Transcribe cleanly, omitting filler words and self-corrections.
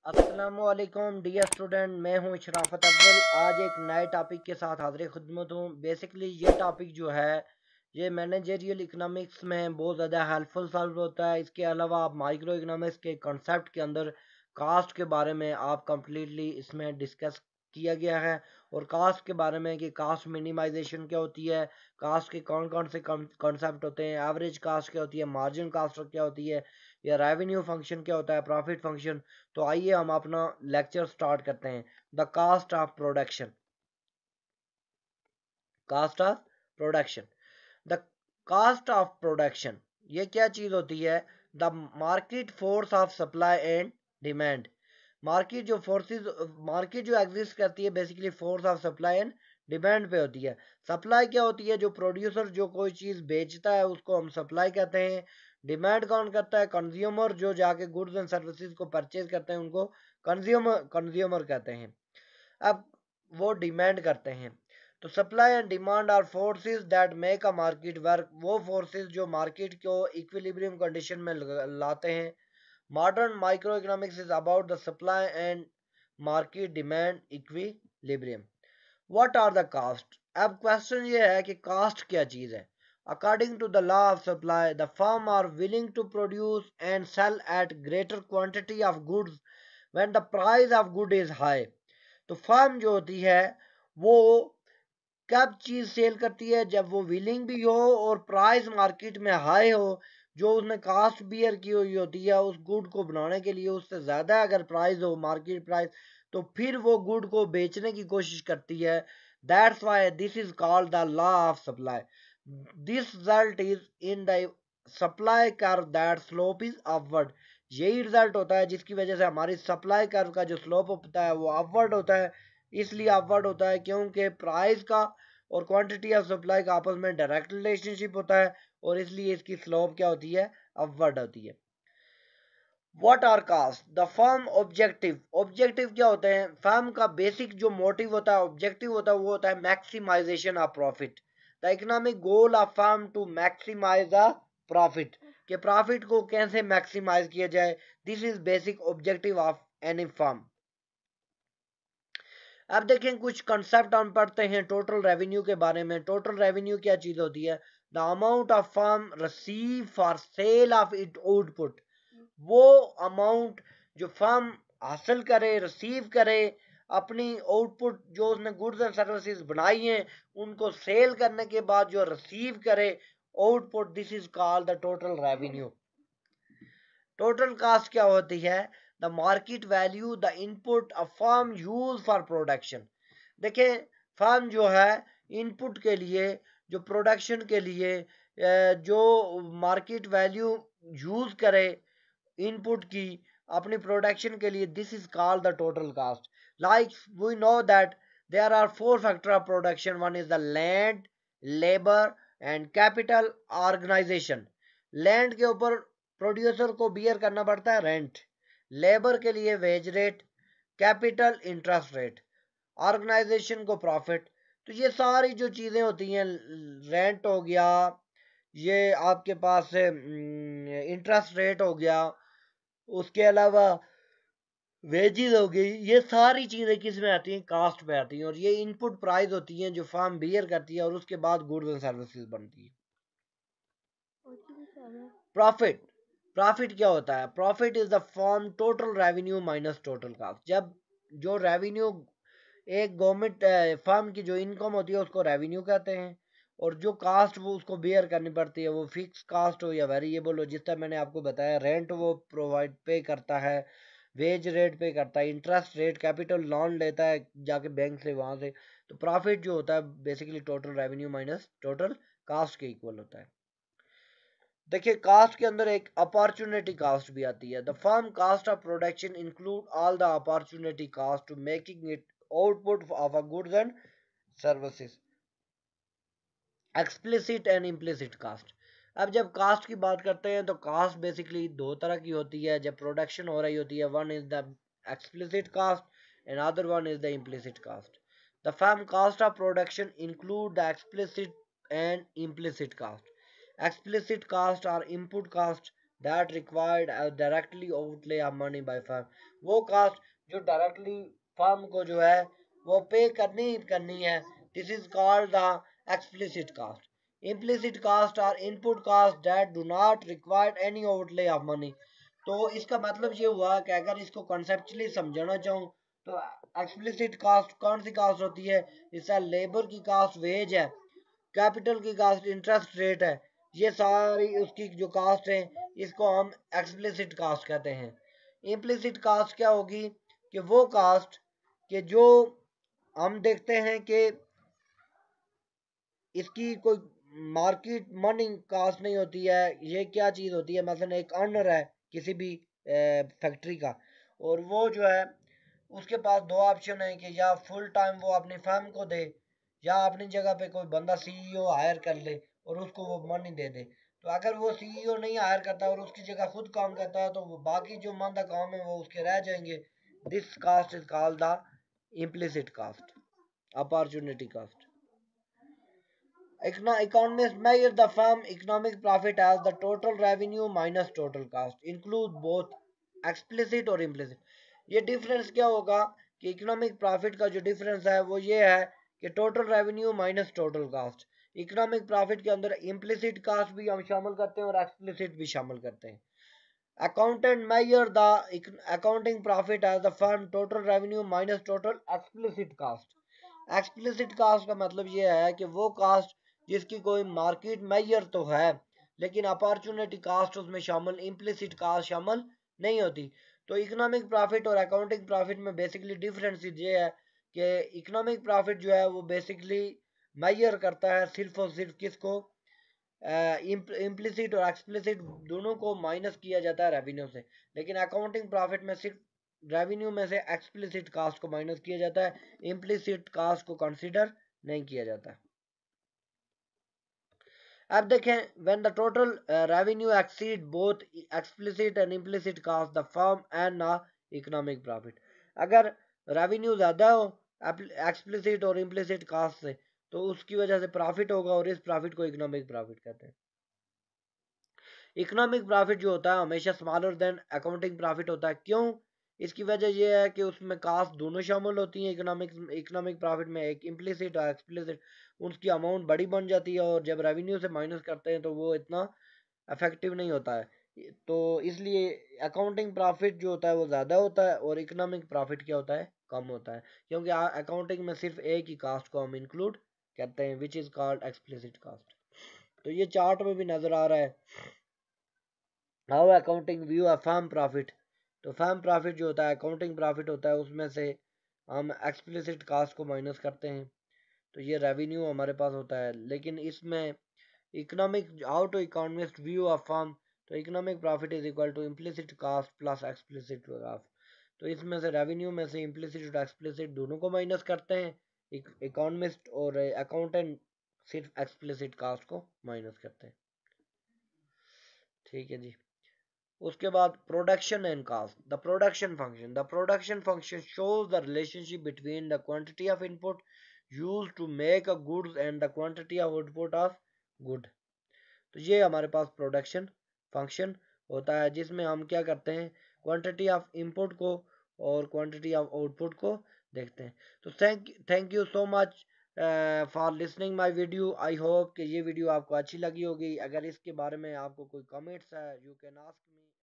अस्सलामुअलैकुम dear student, मैं हूं शराफत अव्वल। आज एक नए टॉपिक के साथ हाजिर खिदमत हूं। बेसिकली ये टॉपिक जो है ये मैनेजरियल इकोनॉमिक्स में बहुत ज़्यादा हेल्पफुल साबित होता है। इसके अलावा आप माइक्रो इकोनॉमिक्स के कॉन्सेप्ट के अंदर कास्ट के बारे में आप कम्प्लीटली इसमें डिस्कस किया गया है। और कास्ट के बारे में कि कास्ट मिनिमाइजेशन क्या होती है, कास्ट के कौन कौन से कॉन्सेप्ट होते हैं, एवरेज कास्ट क्या होती है, मार्जिन कास्ट क्या होती है, या रेवेन्यू फंक्शन क्या होता है, प्रॉफिट फंक्शन। तो आइए हम अपना लेक्चर स्टार्ट करते हैं। The cost of production. Cost of production. The cost of production ये क्या चीज होती है? The market force of supply and demand. Market जो एग्जिस्ट करती है basically force of supply and demand पे होती है। सप्लाई क्या होती है? जो प्रोड्यूसर जो कोई चीज बेचता है उसको हम सप्लाई कहते हैं। डिमांड कौन करता है? कंज्यूमर जो जाके गुड्स एंड सर्विसेज को परचेज करते हैं उनको कंज्यूमर कंज्यूमर कहते हैं। अब वो डिमांड करते हैं। तो supply and demand are forces that make a market work. वो फोर्सेस जो मार्केट को इक्विलिब्रियम कंडीशन में लाते हैं। Modern microeconomics is about the supply and market demand equilibrium. What are the cost? अब क्वेश्चन ये है कि कास्ट क्या चीज है। According to the law of supply the firm are willing to produce and sell at greater quantity of goods when the price of good is high. तो firm जो होती है वो कब चीज सेल करती है? जब वो विलिंग भी हो और प्राइस मार्केट में हाई हो। जो उसने कास्ट बियर की हुई होती है उस गुड को बनाने के लिए उससे ज्यादा अगर प्राइस हो मार्केट प्राइस, तो फिर वो गुड को बेचने की कोशिश करती है। That's why this is called the law of supply. This result is in the supply curve that slope is upward. यही रिजल्ट होता है जिसकी वजह से हमारी सप्लाई कर्व का जो स्लोप होता है वो अपवर्ड होता है। इसलिए अपवर्ड होता है क्योंकि प्राइस का और क्वांटिटी ऑफ सप्लाई का आपस में डायरेक्ट रिलेशनशिप होता है और इसलिए इसकी स्लोप क्या होती है? अपवर्ड होती है। What are cost? The firm objective. Objective क्या होते हैं? फर्म का बेसिक जो मोटिव होता है, ऑब्जेक्टिव होता है, वो होता है maximisation of profit. The economic goal of firm to maximise the profit. के प्रॉफिट को कैसे मैक्सिमाइज किया जाए, this is basic objective of any firm. अब देखें कुछ कंसेप्ट हम पढ़ते हैं टोटल रेवेन्यू के बारे में। टोटल रेवेन्यू क्या चीज होती है? The amount of firm receive for sale of it output. वो अमाउंट जो फर्म हासिल करे, रिसीव करे अपनी आउटपुट जो उसने गुड्स एंड सर्विसेज बनाई हैं उनको सेल करने के बाद जो रिसीव करे output, this is called the total revenue. Total cast क्या होती है? The market value the input a firm use for production. देखिए फर्म जो है इनपुट के लिए, जो प्रोडक्शन के लिए जो मार्केट वैल्यू यूज करे इनपुट की अपनी प्रोडक्शन के लिए, this is called the total cost. Like we know that there are four factor of production. One is the land, labour and capital organisation. Land के ऊपर प्रोड्यूसर को beer करना पड़ता है रेंट, लेबर के लिए wage rate, capital interest rate, organisation को profit. तो ये सारी जो चीजें होती हैं, रेंट हो गया, ये आपके पास इंटरेस्ट रेट हो गया, उसके अलावा वेजेस हो गई, ये सारी चीजें किस में आती हैं? कास्ट पे आती हैं। और ये इनपुट प्राइस होती हैं जो फर्म बियर करती है और उसके बाद गुड्स एंड सर्विसेज बनती है। प्रॉफिट। प्रॉफिट क्या होता है? Profit is the form total revenue minus total cast. जब जो रेवेन्यू एक गवर्नमेंट फर्म की जो इनकम होती है उसको रेवेन्यू कहते हैं, और जो कास्ट वो उसको बेयर करनी पड़ती है, वो फिक्स कास्ट हो या वेरिएबल हो। जिस तरह मैंने आपको बताया, रेंट वो प्रोवाइड पे करता है, वेज रेट पे करता है, इंटरेस्ट रेट, कैपिटल लोन लेता है जाके बैंक से, वहां से। तो प्रॉफिट जो होता है basically total revenue minus total cast के इक्वल होता है। देखिए कास्ट के अंदर एक अपॉर्चुनिटी कास्ट भी आती है। The firm cost of production include all the opportunity cost to making it output of a goods and services. Explicit and implicit cost. अब जब कास्ट की बात करते हैं तो कास्ट बेसिकली दो तरह की होती है जब प्रोडक्शन हो रही होती है। One is the explicit cost and other one is the implicit cost. The firm cost of production include the explicit and implicit cost. Explicit cost or input cost that required a directly outlay of money by firm, वो cost जो directly firm को जो है वो pay करनी है, this is called the explicit cost. Implicit cost are input cost that do not require any outlay of money. तो इसका मतलब ये हुआ कि अगर इसको कॉन्सेप्चुअली समझना चाहूँ तो एक्सप्लिसिट कास्ट कौन सी कास्ट होती है, इसका लेबर की कास्ट वेज है, कैपिटल की कास्ट इंटरेस्ट रेट है, ये सारी उसकी जो कास्ट है इसको हम एक्सप्लिसिट कास्ट कहते हैं. इम्प्लिसिट कास्ट क्या होगी कि वो कास्ट के जो हम देखते हैं कि इसकी कोई मार्केट मनी कास्ट नहीं होती है. ये क्या चीज़ होती है, मसलन एक ऑनर है किसी भी फैक्ट्री का, और वो जो है उसके पास दो ऑप्शन है कि या फुल टाइम वो अपनी फर्म को दे या अपनी जगह पे कोई बंदा सीईओ हायर कर ले और उसको वो मनी दे दे. तो अगर वो सीईओ नहीं हायर करता और उसकी जगह खुद काम करता है तो वो बाकी जो मंदा काम है वो उसके रह जाएंगे. This cost is called the implicit cost, opportunity cost. Economists measure the firm economic profit as the total revenue minus total cost, include both explicit और implicit. ये डिफरेंस क्या होगा कि इकोनॉमिक प्रॉफिट का जो डिफरेंस है वो ये है कि total revenue minus total cast. Economic profit के अंदर इम्प्लिसिट कास्ट भी हम शामिल करते हैं और एक्सप्लिसिट भी शामिल करते हैं. Accountant measure the accounting profit as the firm total revenue minus total explicit cost. Explicit cost का मतलब ये है कि वो कास्ट जिसकी कोई मार्केट मेजर तो है लेकिन अपॉर्चुनिटी कास्ट उसमें शामिल, इम्प्लिसिट कास्ट शामिल नहीं होती. तो इकोनॉमिक प्रॉफिट और अकाउंटिंग प्रॉफिट में बेसिकली डिफरेंस ये है कि इकोनॉमिक प्रॉफिट जो है वो बेसिकली मेजर करता है सिर्फ और सिर्फ किसको, इम्प्लिसिट और एक्सप्लिसिट दोनों को माइनस किया जाता है रेवेन्यू से. लेकिन अकाउंटिंग प्रॉफिट में सिर्फ रेवेन्यू में से एक्सप्लिसिट कास्ट को माइनस किया जाता है, इम्प्लिसिट कास्ट को कंसीडर नहीं किया जाता. अब देखें, when the total revenue exceed both explicit and implicit cost the firm and the economic profit. अगर रेवेन्यू ज़्यादा हो एक्सप्लिसिट और इम्प्लिसिट कास्ट से तो उसकी वजह से प्रॉफिट होगा और इस प्रॉफिट को इकोनॉमिक प्रॉफिट कहते हैं. इकोनॉमिक प्रॉफिट जो होता है हमेशा स्मॉलर देन अकाउंटिंग प्रॉफिट होता है. क्यों? इसकी वजह यह है कि उसमें कास्ट दोनों शामिल होती हैं. इकोनॉमिक प्रॉफिट में एक इम्प्लिसिट और एक्सप्लिसिट, उसकी अमाउंट बड़ी बन जाती है और जब रेवेन्यू से माइनस करते हैं तो वो इतना इफेक्टिव नहीं होता है. तो इसलिए अकाउंटिंग प्रॉफिट जो होता है वो ज़्यादा होता है और इकोनॉमिक प्रॉफिट क्या होता है, कम होता है, क्योंकि अकाउंटिंग में सिर्फ एक ही कास्ट को हम इंक्लूड करते हैं which is called explicit cost. तो ये चार्ट में भी नज़र आ रहा है how accounting view a firm profit. तो फर्म प्रॉफिट जो होता है अकाउंटिंग प्रॉफिट होता है उसमें से हम एक्सप्लिसिट कास्ट को माइनस करते हैं. तो ये रेवेन्यू हमारे पास होता है. लेकिन इसमें economic how to economist view of firm, तो economic profit is equal to implicit cost plus explicit cost. तो इसमें से रेवेन्यू में से इम्प्लिसिट और एक्सप्लिसिट दोनों को माइनस करते हैं. इकोनॉमिस्ट और अकाउंटेंट सिर्फ एक्सप्लिसिट कास्ट को माइनस करते हैं. ठीक है जी. उसके बाद production and cost. The production function shows the relationship between the quantity of input used to make a goods and the quantity of output of good. तो ये हमारे पास प्रोडक्शन फंक्शन होता है जिसमें हम क्या करते हैं, क्वांटिटी ऑफ इनपुट को और क्वांटिटी ऑफ आउटपुट को देखते हैं. तो thank you so much for listening my video. I hope कि ये वीडियो आपको अच्छी लगी होगी. अगर इसके बारे में आपको कोई कमेंट्स है यू कैन आस्क मी.